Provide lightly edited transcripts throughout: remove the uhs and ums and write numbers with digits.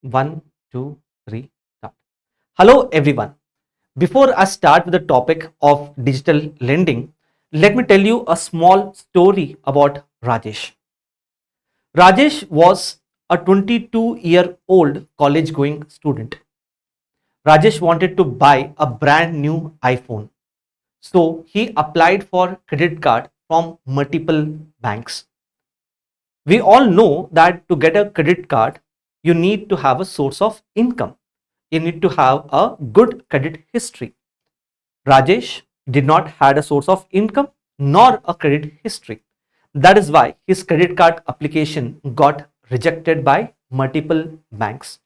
One, two, three, start. Hello everyone. Before I start with the topic of digital lending, let me tell you a small story about Rajesh. Rajesh was a 22-year-old college going student. Rajesh wanted to buy a brand new iPhone. So he applied for credit card from multiple banks. We all know that to get a credit card, you need to have a source of income. You need to have a good credit history. Rajesh did not had a source of income nor a credit history. That is why his credit card application got rejected by multiple banks.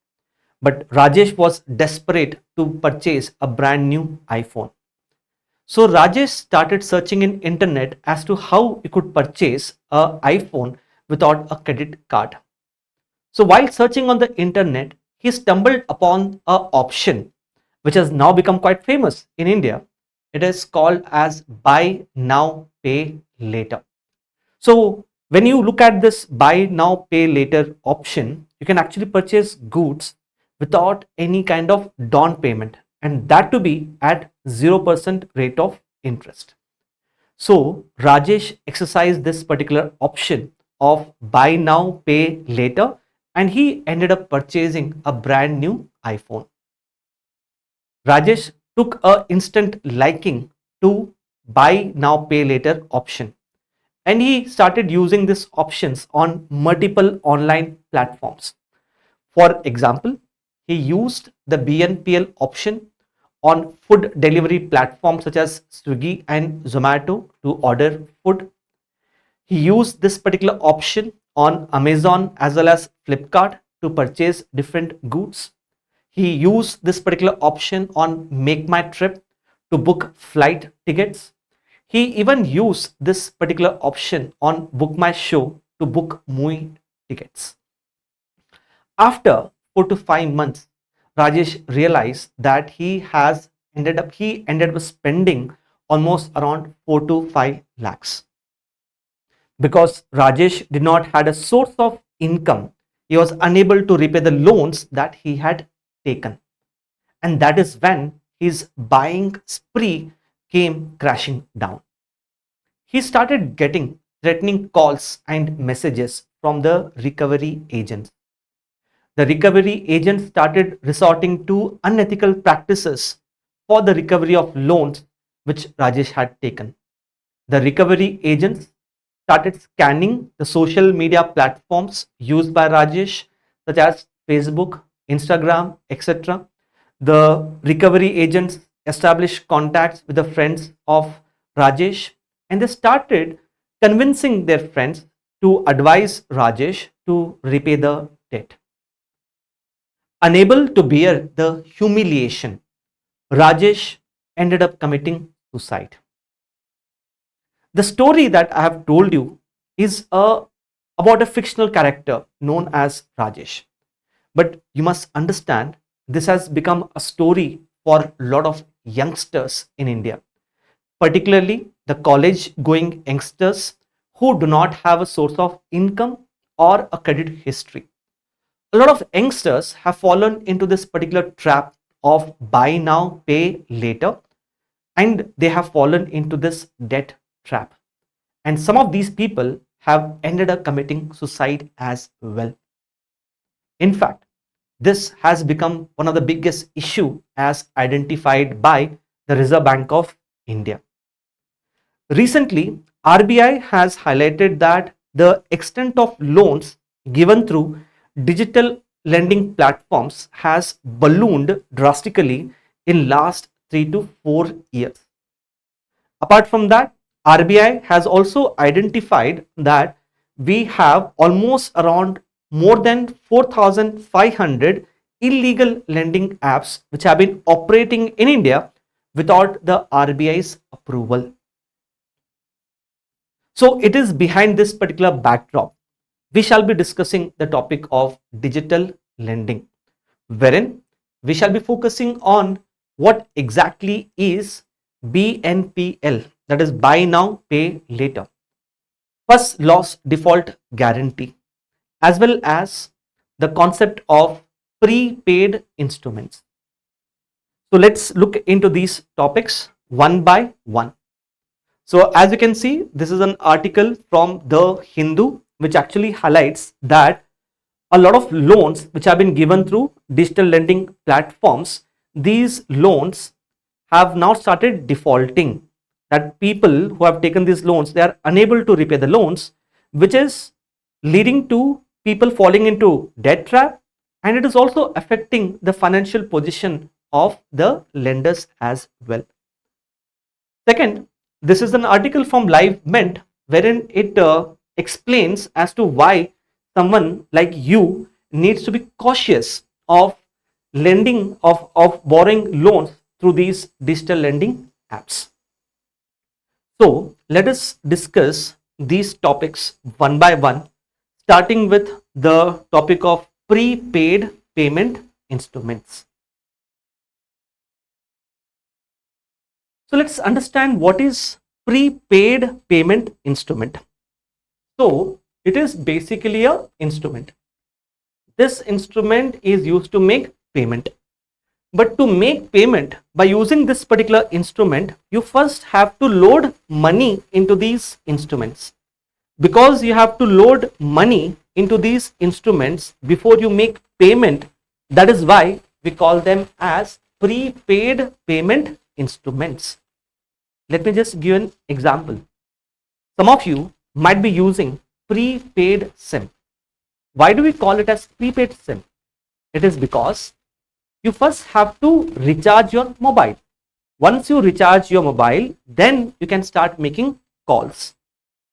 But Rajesh was desperate to purchase a brand new iPhone. So Rajesh started searching in internet as to how he could purchase a iPhone without a credit card. So while searching on the internet, he stumbled upon a option which has now become quite famous in India. It is called as buy now, pay later. So when you look at this buy now, pay later option, you can actually purchase goods without any kind of down payment, and that to be at 0% rate of interest. So Rajesh exercised this particular option of buy now, pay later, and he ended up purchasing a brand new iPhone. Rajesh took a instant liking to buy now, pay later option, and he started using these options on multiple online platforms. For example, he used the BNPL option on food delivery platforms such as Swiggy and Zomato to order food. He used this particular option on Amazon as well as Flipkart to purchase different goods. He used this particular option on Make My Trip to book flight tickets. He even used this particular option on Book My Show to book movie tickets. After 4 to 5 months, Rajesh realized that he ended up spending almost around 4 to 5 lakhs. Because Rajesh did not had a source of income, he was unable to repay the loans that he had taken. And that is when his buying spree came crashing down. He started getting threatening calls and messages from the recovery agents. The recovery agents started resorting to unethical practices for the recovery of loans which Rajesh had taken. The recovery agents started scanning the social media platforms used by Rajesh, such as Facebook, Instagram, etc. The recovery agents established contacts with the friends of Rajesh, and they started convincing their friends to advise Rajesh to repay the debt. Unable to bear the humiliation, Rajesh ended up committing suicide. The story that I have told you is about a fictional character known as Rajesh. But you must understand this has become a story for a lot of youngsters in India, particularly the college going youngsters who do not have a source of income or a credit history. A lot of youngsters have fallen into this particular trap of buy now, pay later, and they have fallen into this debt trap. And some of these people have ended up committing suicide as well. In fact, this has become one of the biggest issue as identified by the Reserve Bank of India. Recently, RBI has highlighted that the extent of loans given through digital lending platforms has ballooned drastically in last 3 to 4 years. Apart from that, RBI has also identified that we have almost around more than 4,500 illegal lending apps which have been operating in India without the RBI's approval. So it is behind this particular backdrop we shall be discussing the topic of digital lending, wherein we shall be focusing on what exactly is BNPL, that is buy now, pay later, first loss default guarantee, as well as the concept of prepaid instruments. So let's look into these topics one by one. So as you can see, this is an article from the Hindu which actually highlights that a lot of loans which have been given through digital lending platforms, these loans have now started defaulting. That people who have taken these loans, they are unable to repay the loans, which is leading to people falling into debt trap, and it is also affecting the financial position of the lenders as well. Second, this is an article from Live Mint wherein it explains as to why someone like you needs to be cautious of lending, of borrowing loans through these digital lending apps. So let us discuss these topics one by one, starting with the topic of prepaid payment instruments. So let's understand what is prepaid payment instrument. So it is basically a instrument. This instrument is used to make payment. But to make payment by using this particular instrument, you first have to load money into these instruments. Because you have to load money into these instruments before you make payment, that is why we call them as prepaid payment instruments. Let me just give an example. Some of you might be using prepaid SIM. Why do we call it as prepaid SIM? It is because you first have to recharge your mobile. Once you recharge your mobile, then you can start making calls,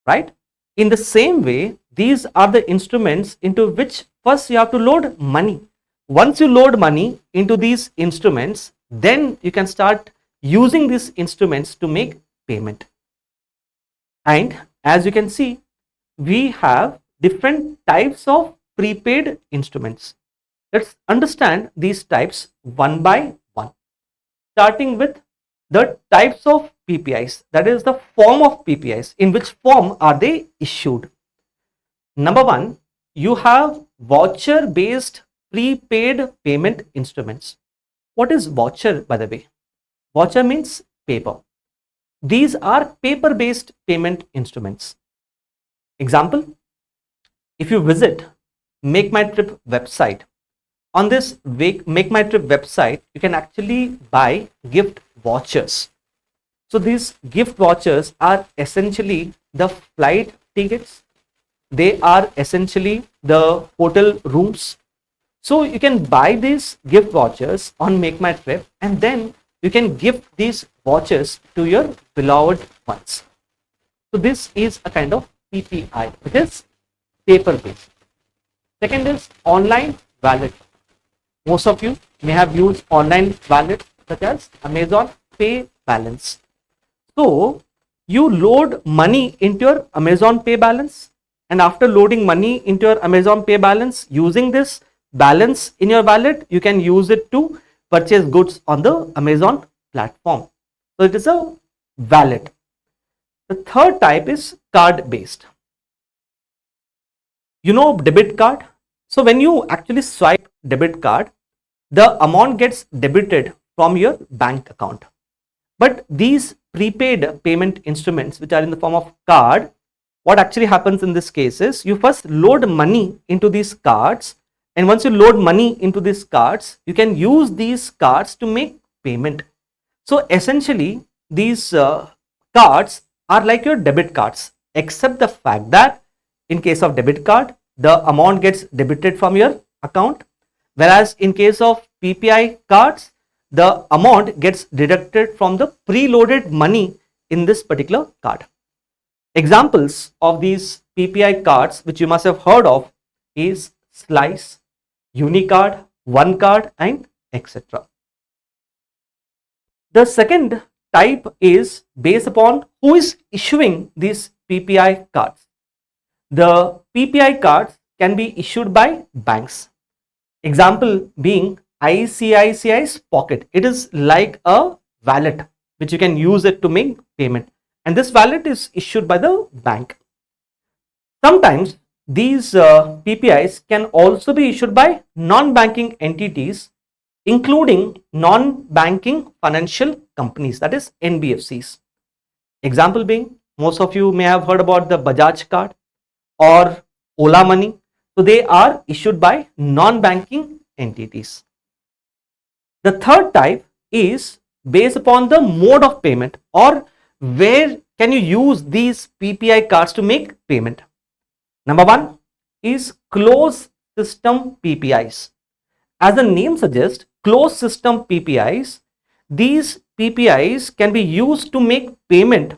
right? In the same way, these are the instruments into which first you have to load money. Once you load money into these instruments, then you can start using these instruments to make payment. And as you can see, we have different types of prepaid instruments. Let's understand these types one by one, starting with the types of PPIs, that is the form of PPIs. In which form are they issued? Number one, you have voucher based prepaid payment instruments. What is voucher, by the way? Voucher means paper. These are paper based payment instruments. Example, if you visit Make My Trip website, on this Make My Trip website, you can actually buy gift vouchers. So these gift vouchers are essentially the flight tickets. They are essentially the hotel rooms. So you can buy these gift vouchers on Make My Trip, and then you can gift these vouchers to your beloved ones. So this is a kind of PPI, which is paper based. Second is online wallet. Most of you may have used online wallet such as Amazon Pay balance. So you load money into your Amazon Pay balance, and after loading money into your Amazon Pay balance, using this balance in your wallet, you can use it to purchase goods on the Amazon platform. So it is a wallet. The third type is card based. You know debit card. So when you actually swipe debit card, the amount gets debited from your bank account. But these prepaid payment instruments, which are in the form of card, what actually happens in this case is you first load money into these cards, and once you load money into these cards, you can use these cards to make payment. So essentially, these cards are like your debit cards, except the fact that in case of debit card, the amount gets debited from your account, whereas in case of PPI cards, the amount gets deducted from the preloaded money in this particular card. Examples of these PPI cards which you must have heard of is Slice, Unicard, One Card, and etc. The second type is based upon who is issuing these PPI cards. The PPI cards can be issued by banks. Example being ICICI's Pocket. It is like a wallet which you can use it to make payment, and this wallet is issued by the bank. Sometimes these PPIs can also be issued by non-banking entities, including non-banking financial companies, that is NBFCs. Example being, most of you may have heard about the Bajaj card or Ola Money. So they are issued by non-banking entities. The third type is based upon the mode of payment, or where can you use these PPI cards to make payment. Number one is closed system PPIs. As the name suggests, closed system PPIs, these PPIs can be used to make payment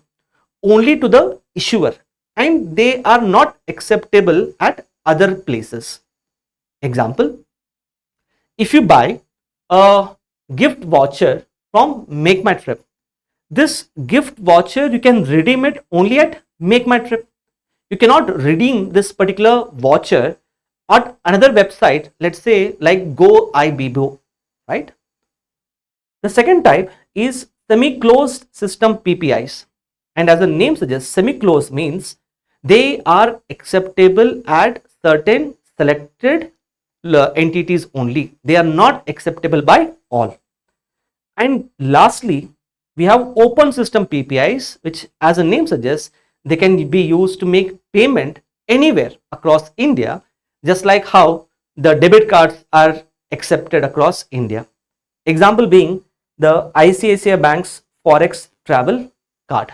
only to the issuer, and they are not acceptable at other places. Example, if you buy a gift voucher from Make My Trip, this gift voucher you can redeem it only at Make My Trip. You cannot redeem this particular voucher at another website, let's say like Go Ibibo, right? The second type is semi-closed system PPIs, and as the name suggests, semi-closed means they are acceptable at certain selected entities only. They are not acceptable by all. And lastly, we have open system PPIs, which as the name suggests, they can be used to make payment anywhere across India, just like how the debit cards are accepted across India. Example being the ICICI Bank's Forex Travel Card.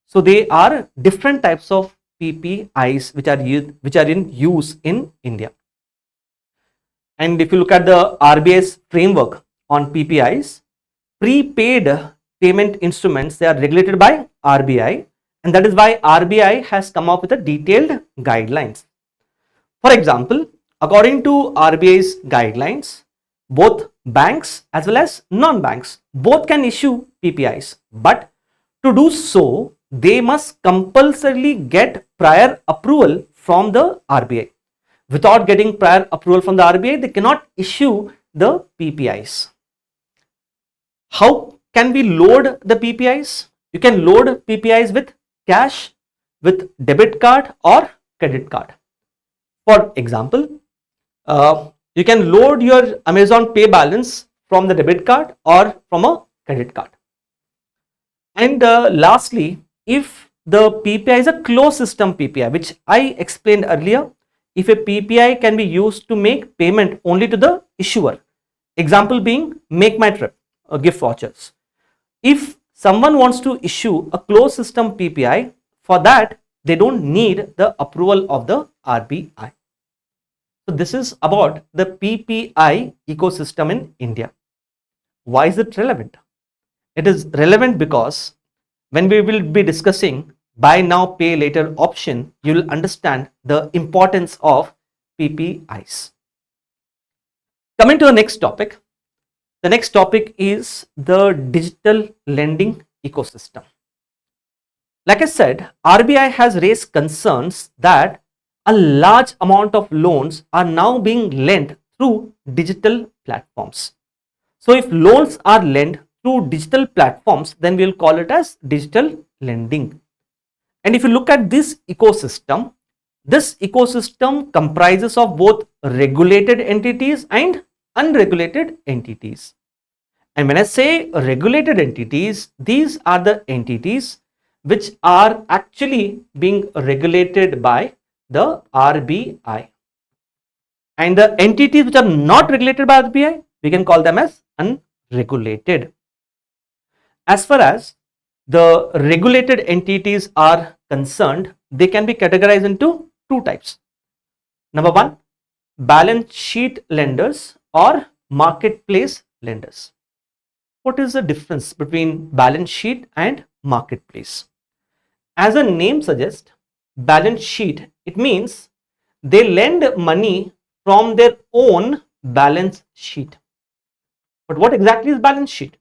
So they are different types of PPIs which are in use in India. And if you look at the RBI's framework on PPIs, prepaid payment instruments, they are regulated by RBI, and that is why RBI has come up with a detailed guidelines. For example, according to RBI's guidelines, both banks as well as non-banks both can issue PPIs, but to do so they must compulsorily get prior approval from the RBI. Without getting prior approval from the RBI, they cannot issue the PPIs. How can we load the PPIs? You can load PPIs with cash, with debit card or credit card. For example, you can load your Amazon Pay balance from the debit card or from a credit card. And lastly, if the PPI is a closed system PPI, which I explained earlier, if a PPI can be used to make payment only to the issuer, example being Make My Trip gift vouchers. If someone wants to issue a closed system PPI, for that they don't need the approval of the RBI. So this is about the PPI ecosystem in India. Why is it relevant? It is relevant because when we will be discussing buy now pay later option, you will understand the importance of PPIs. Coming to the next topic. The next topic is the digital lending ecosystem. Like I said, RBI has raised concerns that a large amount of loans are now being lent through digital platforms. So if loans are lent through digital platforms, then we will call it as digital lending. And if you look at this ecosystem comprises of both regulated entities and unregulated entities. And when I say regulated entities, these are the entities which are actually being regulated by the RBI. And the entities which are not regulated by RBI, we can call them as unregulated. As far as the regulated entities are concerned, they can be categorized into two types. Number one, balance sheet lenders or marketplace lenders. What is the difference between balance sheet and marketplace? As the name suggests, balance sheet, it means they lend money from their own balance sheet. But what exactly is balance sheet?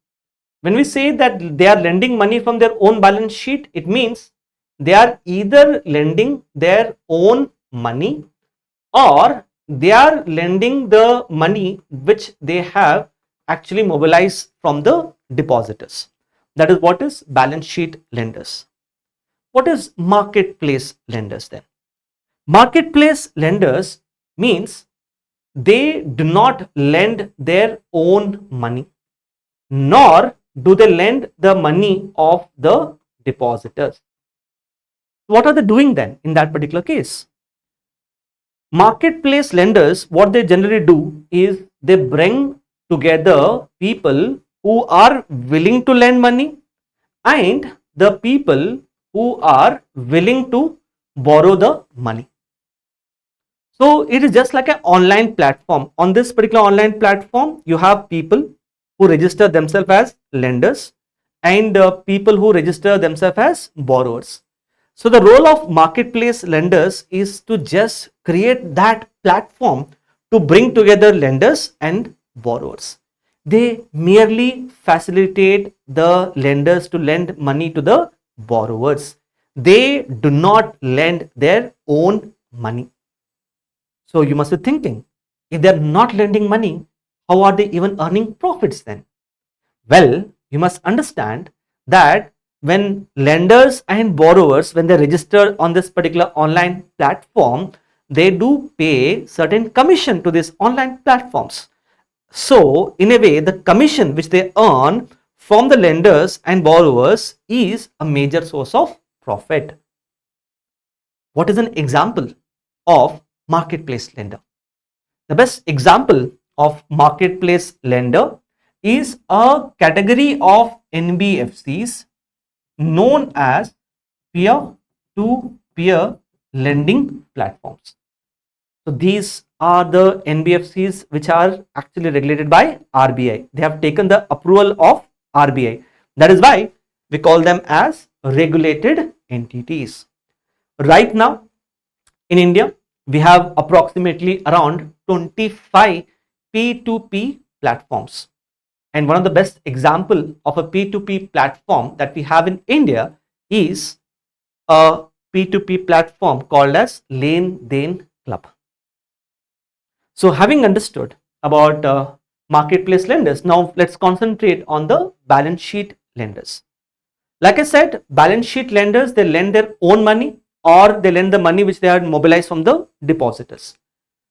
When we say that they are lending money from their own balance sheet, it means they are either lending their own money or they are lending the money which they have actually mobilized from the depositors. That is what is balance sheet lenders. What is marketplace lenders then? Marketplace lenders means they do not lend their own money, nor do they lend the money of the depositors. What are they doing then in that particular case? Marketplace lenders, what they generally do is they bring together people who are willing to lend money and the people who are willing to borrow the money. So it is just like an online platform. On this particular online platform, you have people who register themselves as lenders and people who register themselves as borrowers. So the role of marketplace lenders is to just create that platform to bring together lenders and borrowers. They merely facilitate the lenders to lend money to the borrowers. They do not lend their own money. So you must be thinking, if they are not lending money, how are they even earning profits then? Well, you must understand that when lenders and borrowers, when they register on this particular online platform, they do pay certain commission to these online platforms. So in a way, the commission which they earn from the lenders and borrowers is a major source of profit. What is an example of marketplace lender? The best example of marketplace lender is a category of NBFCs known as peer-to-peer lending platforms. So these are the NBFCs which are actually regulated by RBI. They have taken the approval of RBI. That is why we call them as regulated entities. Right now in India, we have approximately around 25 P2P platforms. And one of the best example of a P2P platform that we have in India is a P2P platform called as Len Den Club. So having understood about marketplace lenders, now let's concentrate on the balance sheet lenders. Like I said, balance sheet lenders, they lend their own money or they lend the money which they are mobilized from the depositors.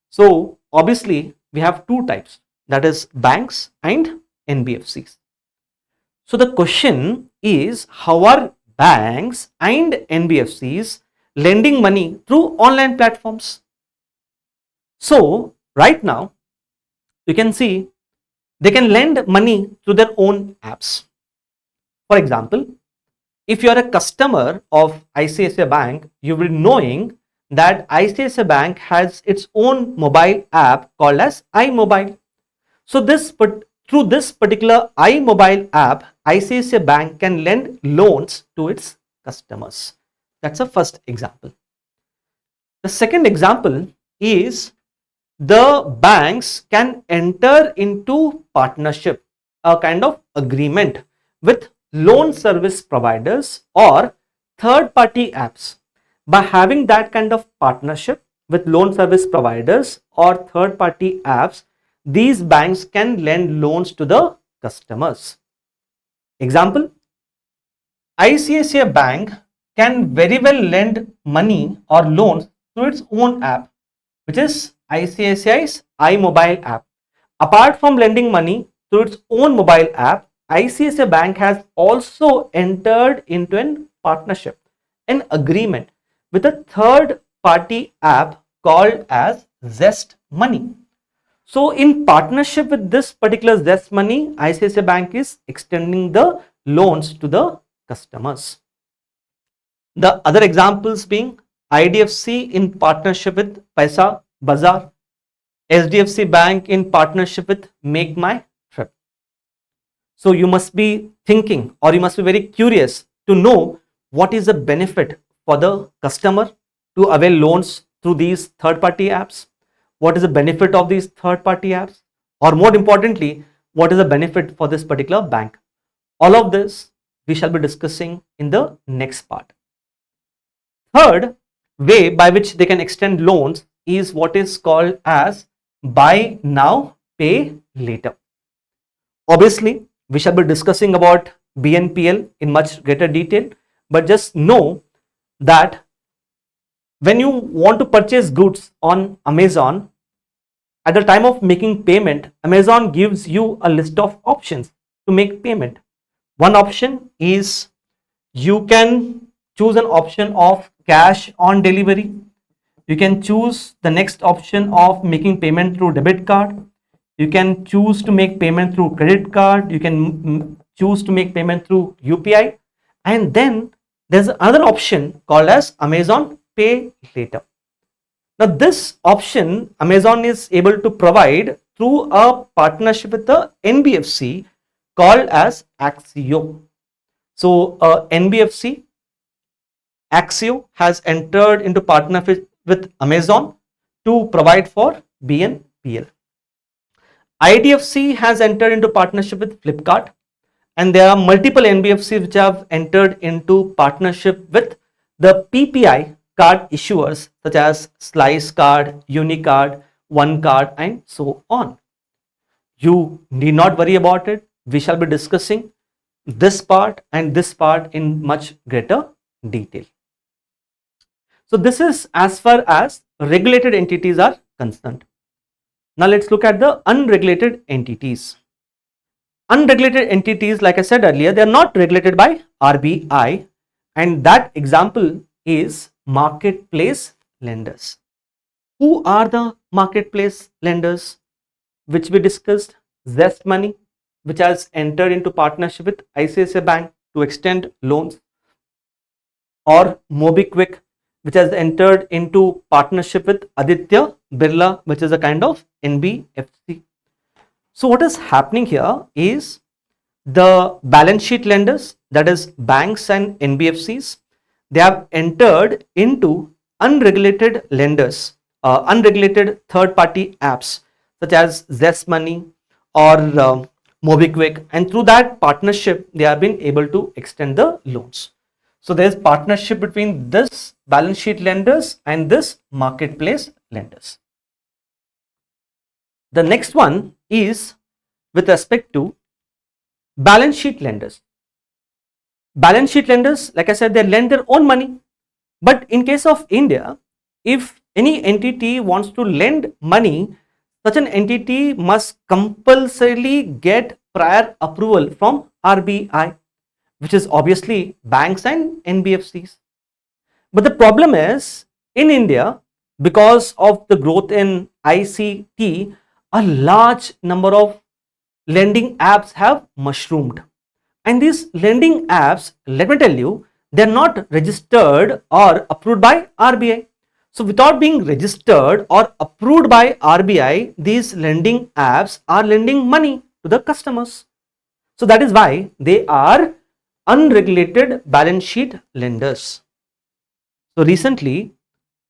So obviously we have two types, that is banks and NBFCs. So the question is, how are banks and NBFCs lending money through online platforms? So right now you can see they can lend money through their own apps. For example, if you are a customer of ICICI Bank, you will be knowing that ICICI Bank has its own mobile app called as iMobile. So through this particular iMobile app, ICICI Bank can lend loans to its customers. That's the first example. The second example is the banks can enter into partnership, a kind of agreement with loan service providers or third party apps. By having that kind of partnership with loan service providers or third party apps, these banks can lend loans to the customers. Example, ICICI Bank can very well lend money or loans through its own app, which is ICICI's iMobile app. Apart from lending money through its own mobile app, ICICI Bank has also entered into a partnership, an agreement with a third party app called as Zest Money. So in partnership with this particular Zest Money, ICICI Bank is extending the loans to the customers. The other examples being IDFC in partnership with Paisa Bazaar, SDFC Bank in partnership with Make My Trip. So you must be thinking, or you must be very curious to know what is the benefit for the customer to avail loans through these third party apps. What is the benefit of these third party apps? Or more importantly, what is the benefit for this particular bank? All of this we shall be discussing in the next part. Third way by which they can extend loans is what is called as buy now, pay later. Obviously, we shall be discussing about BNPL in much greater detail, but just know that When you want to purchase goods on Amazon, at the time of making payment, Amazon gives you a list of options to make payment. One option is you can choose an option of cash on delivery. You can choose the next option of making payment through debit card. You can choose to make payment through credit card. You can choose to make payment through UPI. And then there's another option called as Amazon Pay Later. Now, this option Amazon is able to provide through a partnership with the NBFC called as Axio. So, NBFC Axio has entered into partnership with Amazon to provide for BNPL. IDFC has entered into partnership with Flipkart, and there are multiple NBFCs which have entered into partnership with the PPI card issuers such as Slice Card, Unicard, One Card, and so on. You need not worry about it. We shall be discussing this part and this part in much greater detail. So this is as far as regulated entities are concerned. Now let's look at the unregulated entities. Unregulated entities, like I said earlier, they are not regulated by RBI, and that example is marketplace lenders. Who are the marketplace lenders which we discussed? Zest Money, which has entered into partnership with ICICI Bank to extend loans, or MobiKwik, which has entered into partnership with Aditya Birla, which is a kind of NBFC. So what is happening here is the balance sheet lenders, that is banks and NBFCs, they have entered into unregulated lenders, unregulated third party apps such as Zest Money or MobiKwik, and through that partnership they have been able to extend the loans. So there is partnership between this balance sheet lenders and this marketplace lenders. The next one is with respect to balance sheet lenders. Balance sheet lenders, like I said, they lend their own money. But in case of India, if any entity wants to lend money, such an entity must compulsorily get prior approval from RBI, which is obviously banks and NBFCs. But the problem is, in India, because of the growth in ICT, a large number of lending apps have mushroomed. And these lending apps, let me tell you, they're not registered or approved by RBI. So without being registered or approved by RBI, these lending apps are lending money to the customers. So that is why they are unregulated balance sheet lenders. So recently,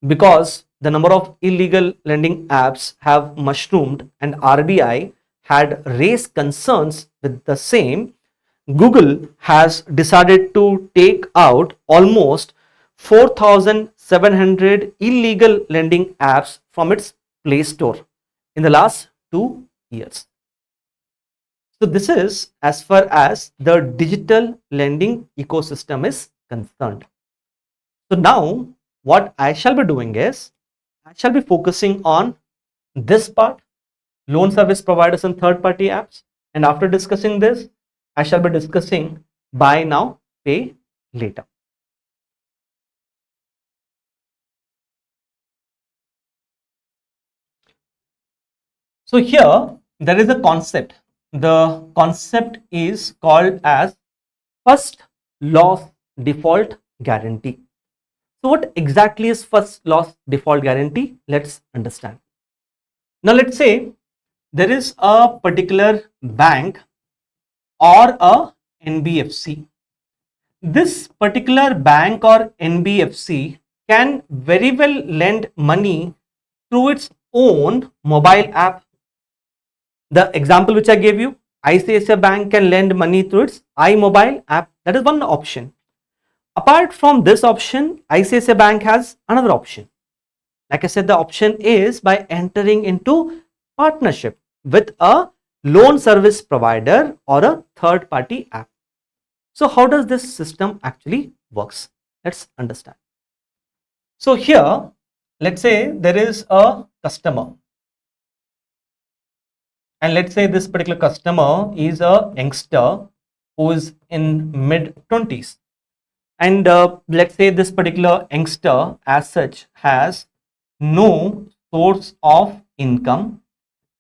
because the number of illegal lending apps have mushroomed and RBI had raised concerns with the same, Google has decided to take out almost 4,700 illegal lending apps from its Play Store in the last 2 years. So this is as far as the digital lending ecosystem is concerned. So now what I shall be doing is, I shall be focusing on this part, loan service providers and third party apps. And after discussing this, I shall be discussing buy now, pay later. So here there is a concept. The concept is called as first loss default guarantee. So what exactly is first loss default guarantee? Let's understand. Now let's say there is a particular bank or a NBFC. This particular bank or NBFC can very well lend money through its own mobile app. The example which I gave you, ICICI Bank can lend money through its iMobile app. That is one option. Apart from this option, ICICI Bank has another option. Like I said, the option is by entering into partnership with a loan service provider or a third party app. So how does this system actually works? Let's understand. So here, let's say there is a customer, and let's say this particular customer is a youngster who is in mid 20s, and let's say this particular youngster as such has no source of income,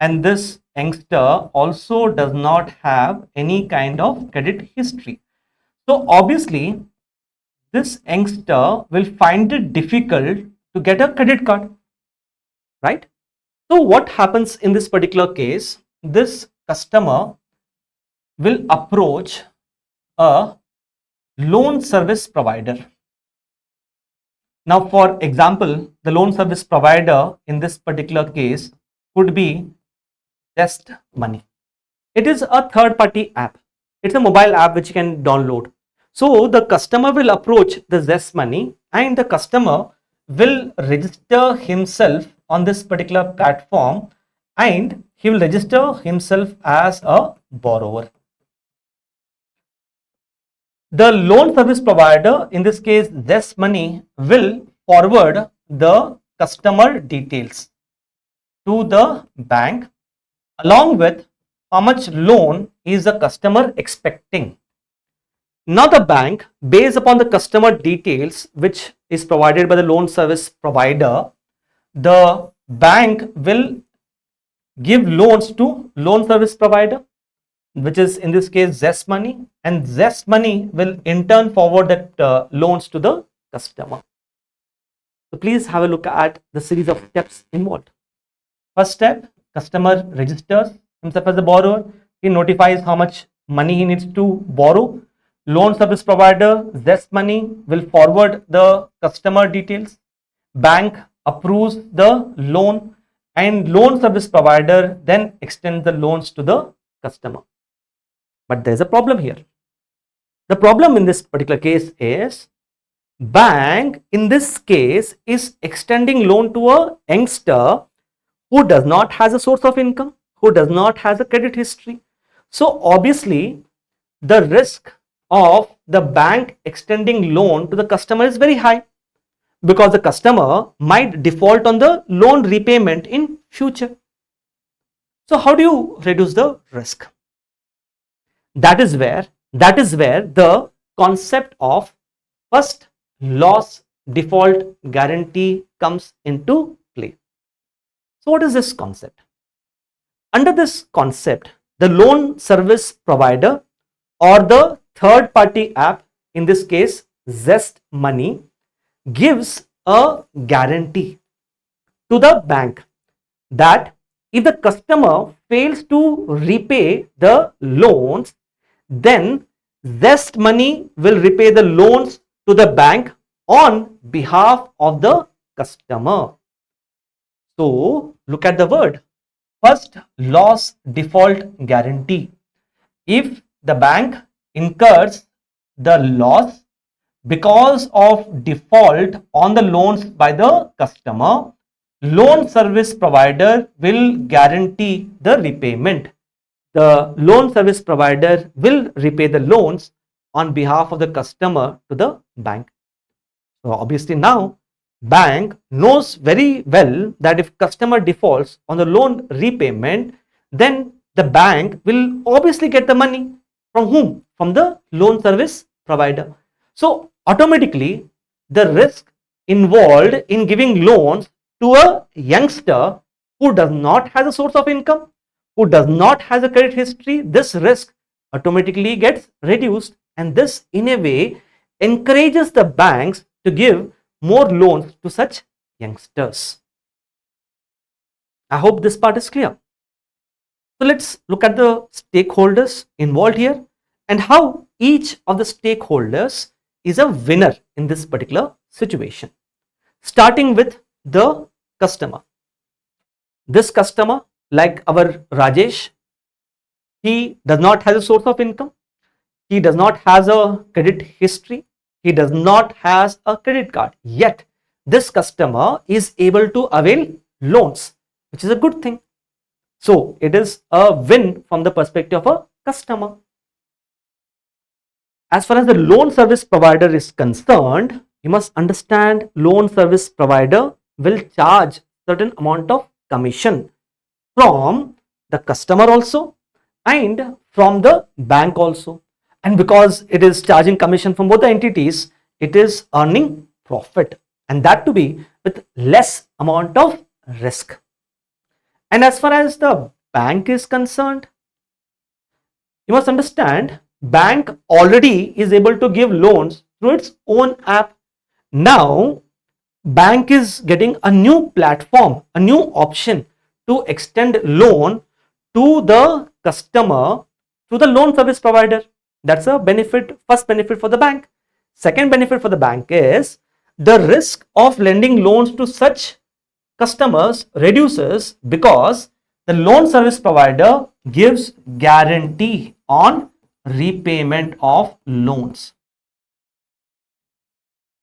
and this youngster also does not have any kind of credit history. So obviously this youngster will find it difficult to get a credit card, right? So what happens in this particular case? This customer will approach a loan service provider. Now, for example, the loan service provider in this particular case could be Just Money. It is a third party app. It's a mobile app which you can download. So the customer will approach the Zest Money, and the customer will register himself on this particular platform, and he will register himself as a borrower. The loan service provider, in this case Zest Money, will forward the customer details to the bank along with how much loan is the customer expecting. Now the bank, based upon the customer details which is provided by the loan service provider, the bank will give loans to loan service provider, which is in this case Zest Money, and Zest Money will in turn forward that loans to the customer. So please have a look at the series of steps involved. First step, customer registers himself as a borrower. He notifies how much money he needs to borrow. Loan service provider Zest Money will forward the customer details. Bank approves the loan, and loan service provider then extends the loans to the customer. But there is a problem here. The problem in this particular case is bank in this case is extending loan to a youngster who does not has a source of income, who does not has a credit history. So obviously the risk of the bank extending loan to the customer is very high, because the customer might default on the loan repayment in future. So how do you reduce the risk? That is where the concept of first loss default guarantee comes into play. So what is this concept? Under this concept, the loan service provider or the third party app, in this case Zest Money, gives a guarantee to the bank that if the customer fails to repay the loans, then Zest Money will repay the loans to the bank on behalf of the customer. So look at the word, first loss default guarantee. If the bank incurs the loss because of default on the loans by the customer, loan service provider will guarantee the repayment. The loan service provider will repay the loans on behalf of the customer to the bank. So obviously now bank knows very well that if customer defaults on the loan repayment, then the bank will obviously get the money from whom? From the loan service provider. So automatically the risk involved in giving loans to a youngster who does not have a source of income, who does not have a credit history, this risk automatically gets reduced, and this in a way encourages the banks to give more loans to such youngsters. I hope this part is clear. So let's look at the stakeholders involved here and how each of the stakeholders is a winner in this particular situation. Starting with the customer. This customer, like our Rajesh, he does not have a source of income, he does not have a credit history, he does not have a credit card, yet this customer is able to avail loans, which is a good thing. So it is a win from the perspective of a customer. As far as the loan service provider is concerned, You must understand loan service provider will charge certain amount of commission from the customer also and from the bank also. And because it is charging commission from both the entities, it is earning profit, and that to be with less amount of risk. And as far as the bank is concerned, you must understand bank already is able to give loans through its own app. Now bank is getting a new platform, a new option to extend loan to the customer through the loan service provider. That's a benefit, first benefit for the bank. Second benefit for the bank is the risk of lending loans to such customers reduces because the loan service provider gives guarantee on repayment of loans.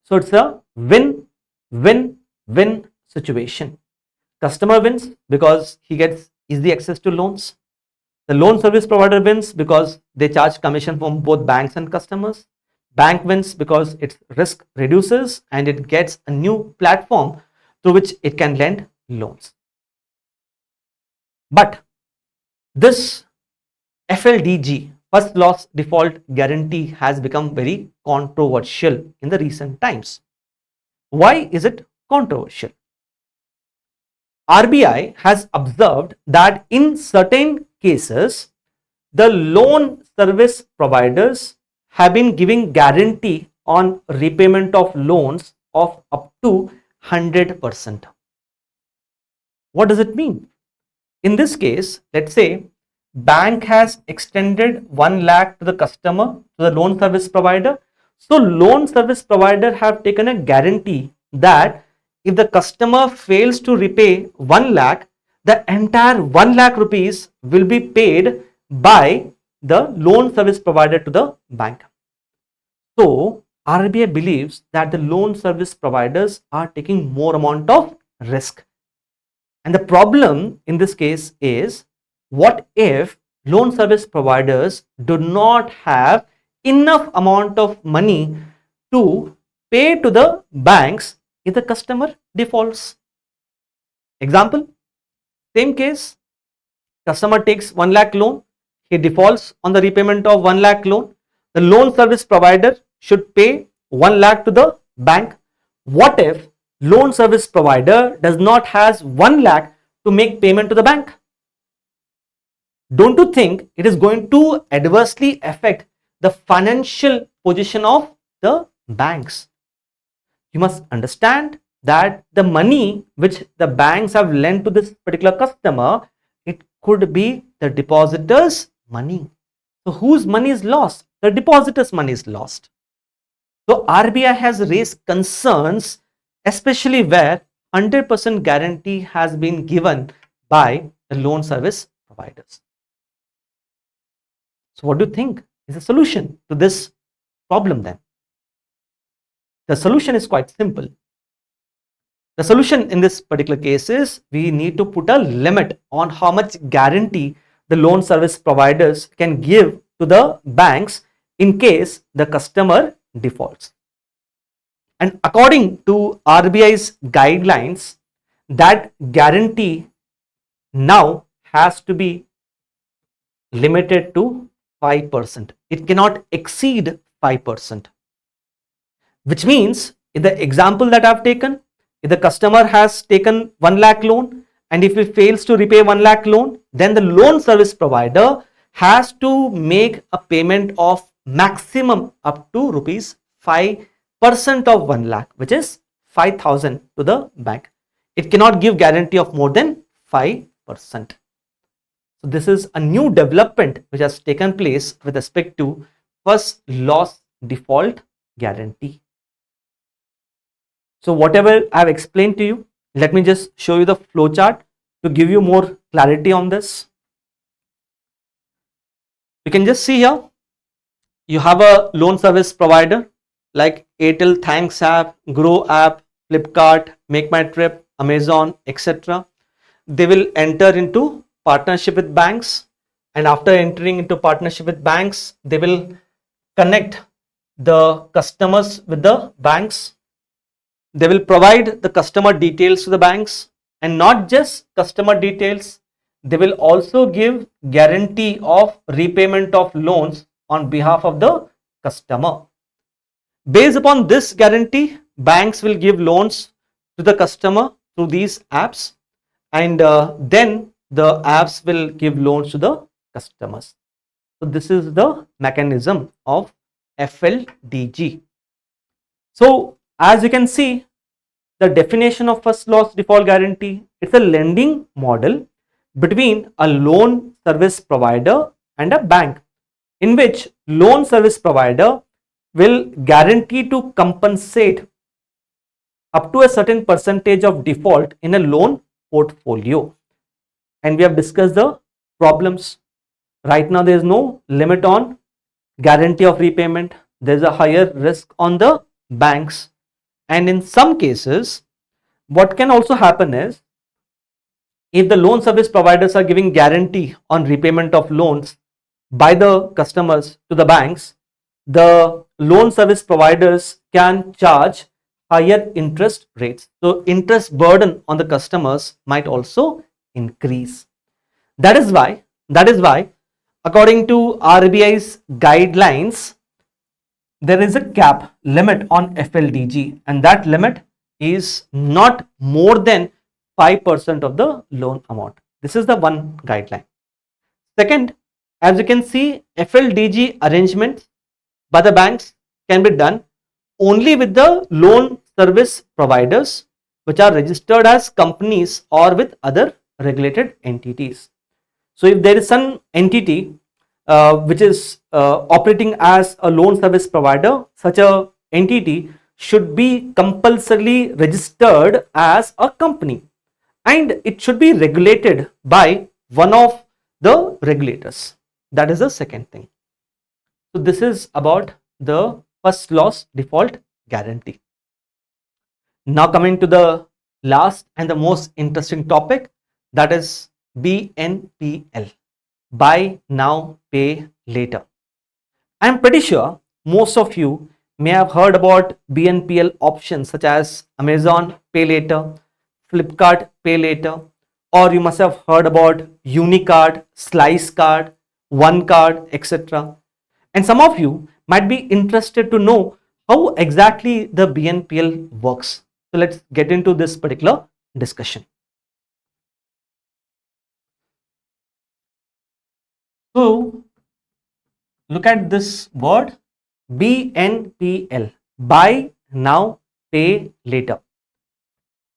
So it's a win-win-win situation. Customer wins because he gets easy access to loans. The loan service provider wins because they charge commission from both banks and customers. Bank wins because its risk reduces and it gets a new platform through which it can lend loans. But this FLDG, first loss default guarantee, has become very controversial in the recent times. Why is it controversial? RBI has observed that in certain cases, the loan service providers have been giving guarantee on repayment of loans of up to 100%. What does it mean? In this case, let's say bank has extended 1 lakh to the customer, to the loan service provider. So loan service provider have taken a guarantee that if the customer fails to repay 1 lakh, the entire 1 lakh rupees will be paid by the loan service provider to the bank. So RBI believes that the loan service providers are taking more amount of risk. And the problem in this case is, what if loan service providers do not have enough amount of money to pay to the banks if the customer defaults? Example, same case, customer takes 1 lakh loan, he defaults on the repayment of 1 lakh loan. The loan service provider should pay 1 lakh to the bank. What if loan service provider does not has 1 lakh to make payment to the bank? Don't you think it is going to adversely affect the financial position of the banks? You must understand that the money which the banks have lent to this particular customer, it could be the depositor's money. So whose money is lost? The depositor's money is lost. So RBI has raised concerns, especially where 100% guarantee has been given by the loan service providers. So what do you think is the solution to this problem then? The solution is quite simple. The solution in this particular case is we need to put a limit on how much guarantee the loan service providers can give to the banks in case the customer defaults. And according to RBI's guidelines, that guarantee now has to be limited to 5%. It cannot exceed 5%. Which means, in the example that I've taken, if the customer has taken 1 lakh loan and if he fails to repay 1 lakh loan, then the loan service provider has to make a payment of maximum up to rupees 5% of 1 lakh, which is 5,000 to the bank. It cannot give guarantee of more than 5%. So this is a new development which has taken place with respect to first loss default guarantee. So whatever I have explained to you, let me just show you the flow chart to give you more clarity on this. You can just see here, you have a loan service provider like Airtel Thanks app, Grow app, Flipkart, Make My Trip, Amazon, etc. They will enter into partnership with banks, and after entering into partnership with banks, they will connect the customers with the banks. They will provide the customer details to the banks, and not just customer details, they will also give guarantee of repayment of loans on behalf of the customer. Based upon this guarantee, banks will give loans to the customer through these apps, and then the apps will give loans to the customers. So this is the mechanism of FLDG. So as you can see, the definition of first loss default guarantee, it's a lending model between a loan service provider and a bank, in which loan service provider will guarantee to compensate up to a certain percentage of default in a loan portfolio. And we have discussed the problems. Right now there is no limit on guarantee of repayment. There is a higher risk on the banks, and in some cases what can also happen is, if the loan service providers are giving guarantee on repayment of loans by the customers to the banks, the loan service providers can charge higher interest rates. So interest burden on the customers might also increase. That is why according to RBI's guidelines, there is a cap limit on FLDG, and that limit is not more than 5% of the loan amount. This is the one guideline. Second, as you can see, FLDG arrangements by the banks can be done only with the loan service providers which are registered as companies or with other regulated entities. So if there is some entity which is operating as a loan service provider, such a entity should be compulsorily registered as a company, and it should be regulated by one of the regulators. That is the second thing. So this is about the first loss default guarantee. Now coming to the last and the most interesting topic, that is BNPL, buy now pay later. I am pretty sure most of you may have heard about BNPL options such as Amazon Pay Later, Flipkart Pay Later, or you must have heard about Unicard, Slice Card, One Card, etc. And some of you might be interested to know how exactly the BNPL works. So let's get into this particular discussion. So look at this word BNPL, buy now pay later.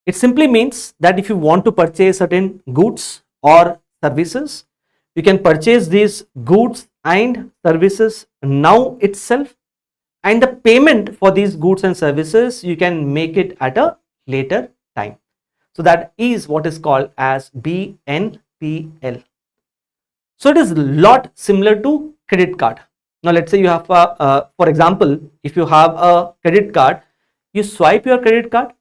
It simply means that if you want to purchase certain goods or services, you can purchase these goods and services now itself, and the payment for these goods and services you can make it at a later time. So that is what is called as BNPL. So it is a lot similar to credit card. Now let's say you have for example, if you have a credit card, you swipe your credit card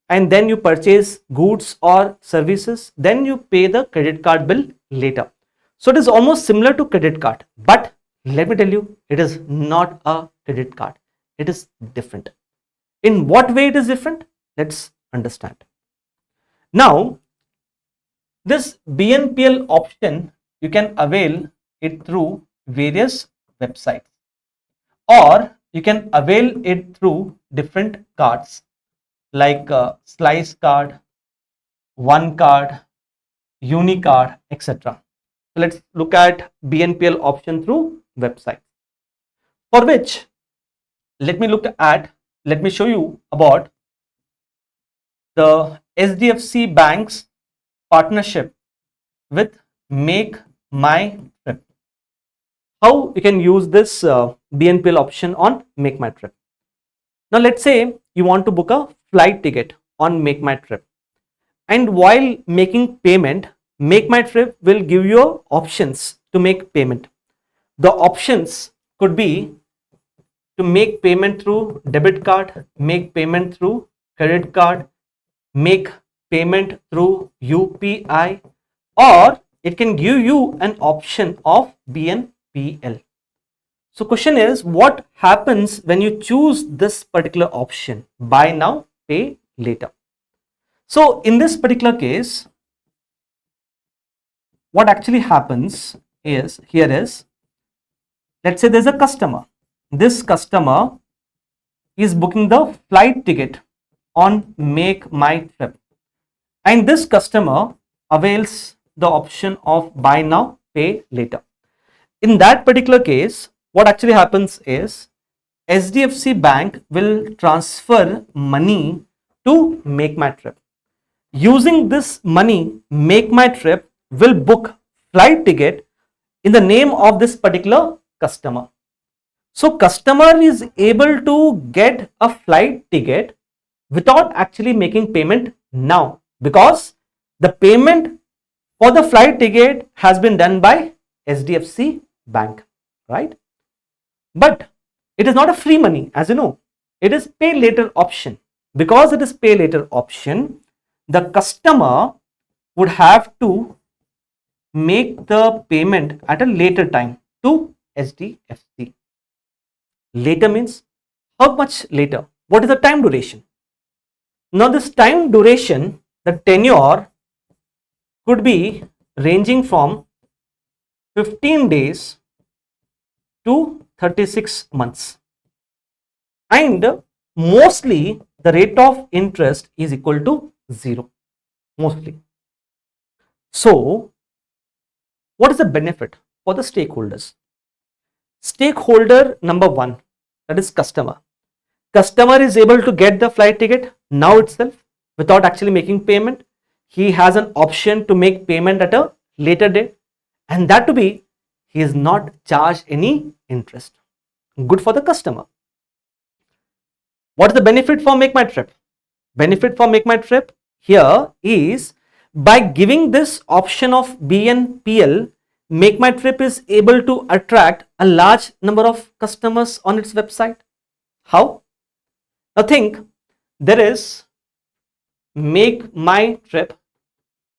and then you purchase goods or services, then you pay the credit card bill later. So it is almost similar to credit card, but let me tell you, it is not a credit card. It is different. In what way it is different? Let's understand. Now, this BNPL option, you can avail it through various websites, or you can avail it through different cards like Slice Card, One Card, Unicard, etc. So let's look at BNPL option through website, for which let me show you about the SDFC Bank's partnership with Make My Trip. How you can use this BNPL option on Make My Trip. Now let's say you want to book a flight ticket on Make My Trip, and while making payment, Make My Trip will give you options to make payment. The options could be to make payment through debit card, make payment through credit card, make payment through UPI, or it can give you an option of BNPL. So question is, what happens when you choose this particular option, buy now pay later. So in this particular case, what actually happens is, here is, let's say there's a customer. This customer is booking the flight ticket on Make My Trip, and this customer avails the option of buy now, pay later. In that particular case, what actually happens is HDFC Bank will transfer money to Make My Trip. Using this money, Make My Trip will book flight ticket in the name of this particular customer. So customer is able to get a flight ticket without actually making payment now, because the payment for the flight ticket has been done by HDFC Bank, right? But it is not a free money, as you know. It is pay later option. Because it is pay later option, the customer would have to make the payment at a later time to HDFC. Later means how much later? What is the time duration? Now this time duration, the tenure could be ranging from 15 days to 36 months. And mostly the rate of interest is equal to 0, mostly. So what is the benefit for the stakeholders? Stakeholder number 1, that is customer. Customer is able to get the flight ticket now itself without actually making payment. He has an option to make payment at a later date, and that to be, he is not charged any interest. Good for the customer. What is the benefit for Make My Trip? Benefit for Make My Trip here is, by giving this option of BNPL, Make My Trip is able to attract a large number of customers on its website. How? Now think, there is Make My Trip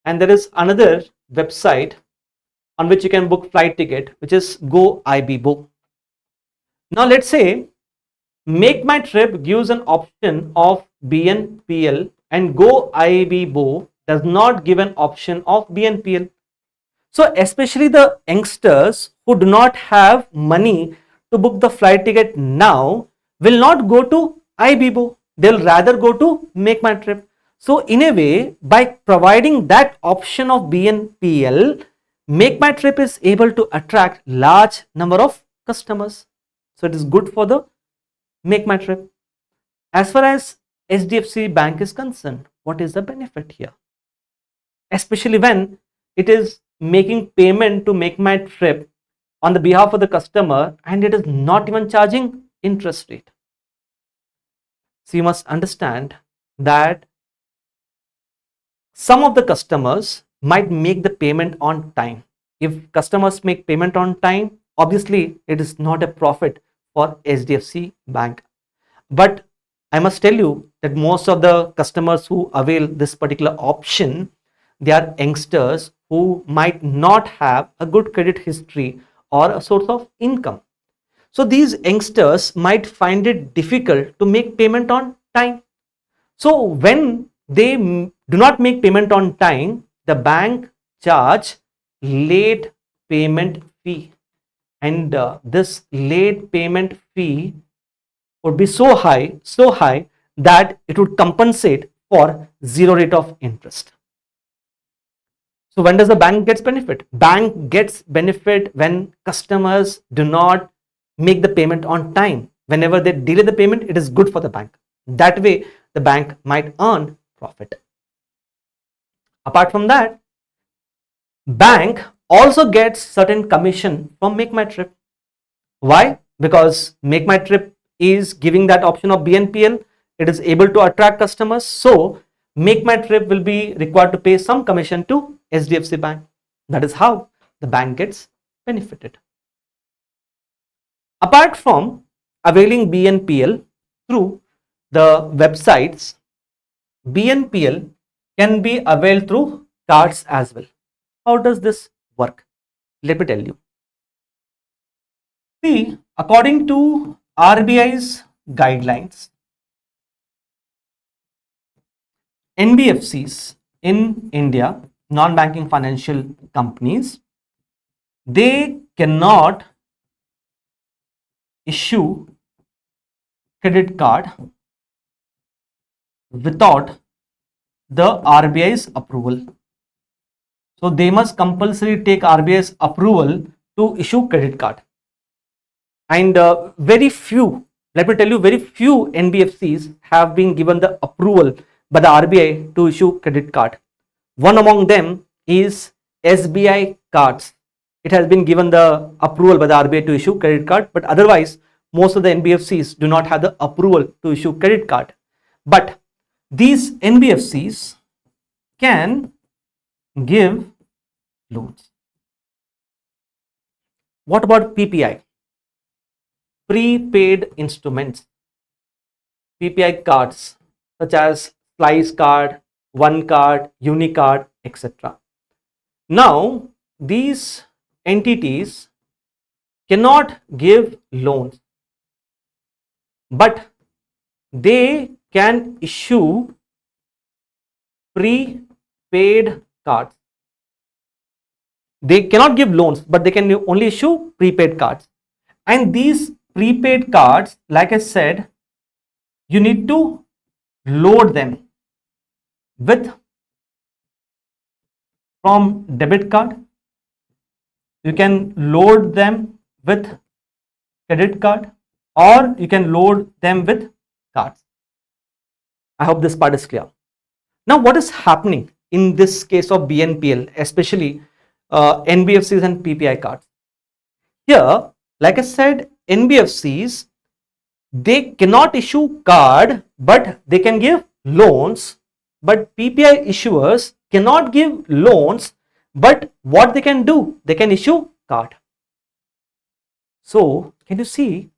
and there is another website on which you can book flight ticket, which is Go IBBO. Now let's say Make My Trip gives an option of BNPL and Go IBBO does not give an option of BNPL. So especially the youngsters who do not have money to book the flight ticket now will not go to IBBO. They'll rather go to Make My Trip. So in a way, by providing that option of BNPL, Make My Trip is able to attract large number of customers. So it is good for the Make My Trip. As far as HDFC Bank is concerned, what is the benefit here? Especially when it is making payment to Make My Trip on the behalf of the customer and it is not even charging interest rate. So you must understand that some of the customers might make the payment on time. If customers make payment on time, obviously it is not a profit for HDFC Bank. But I must tell you that most of the customers who avail this particular option, they are youngsters who might not have a good credit history or a source of income. So these youngsters might find it difficult to make payment on time. So when they do not make payment on time, the bank charge late payment fee, and this late payment fee would be so high that it would compensate for 0 rate of interest. So when does the bank gets benefit? Bank gets benefit when customers do not make the payment on time. Whenever they delay the payment, it is good for the bank. That way the bank might earn profit. Apart from that, bank also gets certain commission from Make My Trip. Why? Because Make My Trip is giving that option of BNPL. It is able to attract customers. So Make My Trip will be required to pay some commission to HDFC Bank. That is how the bank gets benefited. Apart from availing BNPL through the websites, BNPL can be availed through cards as well. How does this work? Let me tell you. See, according to RBI's guidelines, NBFCs in India, non-banking financial companies, they cannot issue credit card without the RBI's approval. So they must compulsory take RBI's approval to issue credit card. And very few, let me tell you, very few NBFCs have been given the approval by the RBI to issue credit card. One among them is SBI cards. It has been given the approval by the RBI to issue credit card, but otherwise most of the NBFCs do not have the approval to issue credit card. But these NBFCs can give loans. What about PPI? Prepaid instruments. PPI cards such as Slice card, One card, Unicard, etc. Now, these entities cannot give loans, but they can issue prepaid cards. They cannot give loans, but they can only issue prepaid cards. And these prepaid cards, like I said, you need to load them with from debit card. You can load them with credit card, or you can load them with cards. I hope this part is clear. Now, what is happening in this case of BNPL, especially NBFCs and PPI cards? Here, like I said, NBFCs, they cannot issue card, but they can give loans. But PPI issuers cannot give loans, but what they can do, they can issue card. So, can you see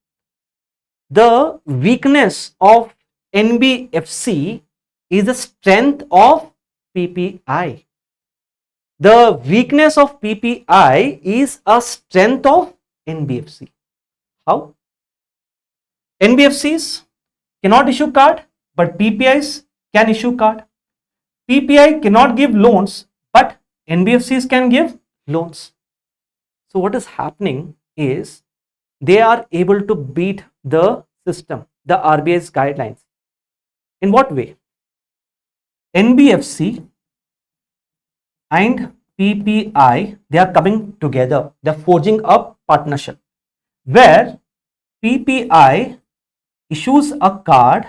the weakness of NBFC is the strength of PPI. The weakness of PPI is a strength of NBFC. How? NBFCs cannot issue card, but PPIs can issue card. PPI cannot give loans, but NBFCs can give loans. So what is happening is they are able to beat the system, the RBI's guidelines. In what way? NBFC and PPI, they are coming together. They are forging a partnership where PPI issues a card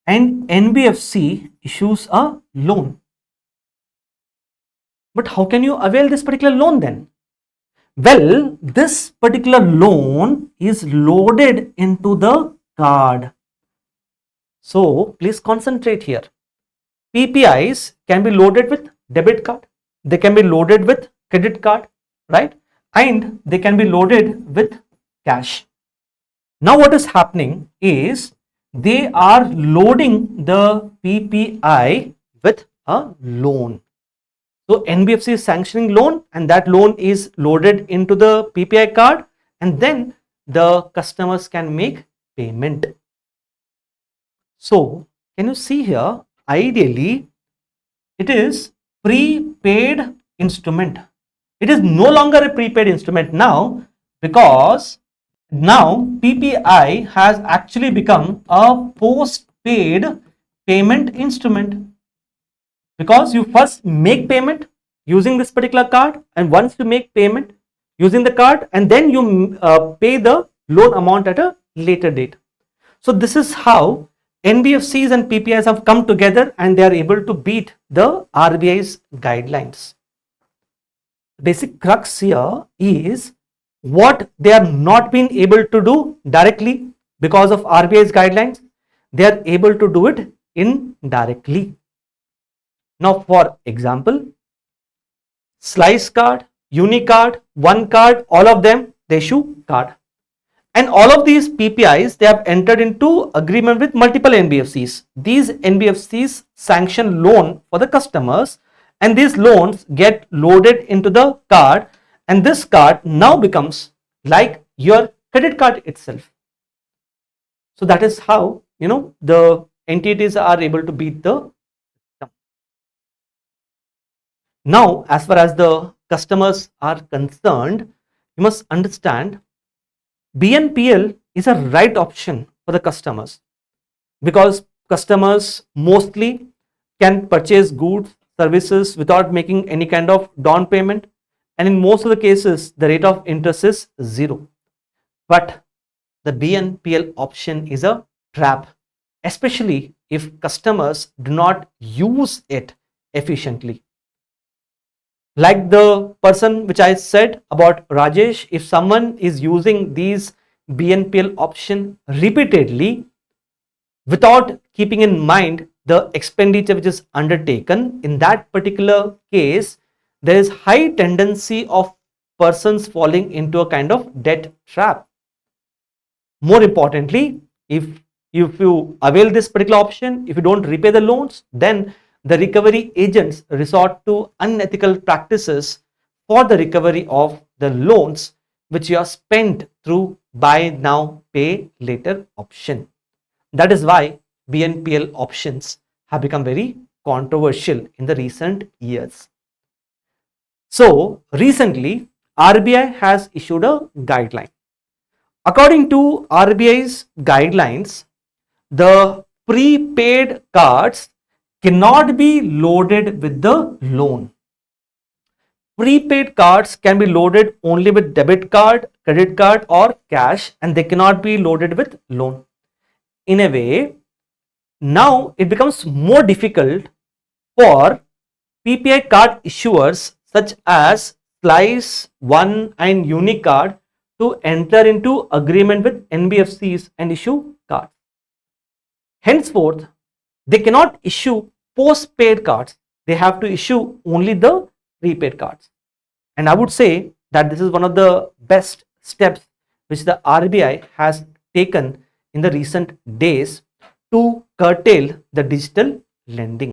and NBFC issues a loan. But how can you avail this particular loan then? Well, this particular loan is loaded into the card. So please concentrate here. PPIs can be loaded with debit card. They can be loaded with credit card, right? And they can be loaded with cash. Now what is happening is they are loading the PPI with a loan. So NBFC is sanctioning loan, and that loan is loaded into the PPI card, and then the customers can make payment. So can you see here, ideally it is prepaid instrument. It is no longer a prepaid instrument now, because now PPI has actually become a postpaid payment instrument, because you first make payment using this particular card, and once you make payment using the card, and then you pay the loan amount at a later date. So this is how NBFCs and PPIs have come together, and they are able to beat the RBI's guidelines. Basic crux here is what they are not being able to do directly because of RBI's guidelines, they are able to do it indirectly. Now, for example, Slice card, Unicard, One card, all of them, they issue card. And all of these PPIs, they have entered into agreement with multiple NBFCs. These NBFCs sanction loan for the customers, and these loans get loaded into the card, and this card now becomes like your credit card itself. So that is how, the entities are able to beat the system. Now, as far as the customers are concerned, you must understand BNPL is a right option for the customers because customers mostly can purchase goods, services without making any kind of down payment, and in most of the cases, the rate of interest is zero. But the BNPL option is a trap, especially if customers do not use it efficiently. Like the person which I said about Rajesh, if someone is using these BNPL option repeatedly without keeping in mind the expenditure which is undertaken, in that particular case, there is high tendency of persons falling into a kind of debt trap. More importantly, if you avail this particular option, if you don't repay the loans, then the recovery agents resort to unethical practices for the recovery of the loans which you have spent through buy now pay later option. That is why BNPL options have become very controversial in the recent years. So recently RBI has issued a guideline. According to RBI's guidelines, the prepaid cards cannot be loaded with the loan. Prepaid cards can be loaded only with debit card, credit card, or cash, and they cannot be loaded with loan. In a way, now it becomes more difficult for PPI card issuers such as Slice, One, and Unicard to enter into agreement with NBFCs and issue cards. Henceforth, they cannot issue postpaid cards. They have to issue only the prepaid cards. And I would say that this is one of the best steps which the RBI has taken in the recent days to curtail the digital lending.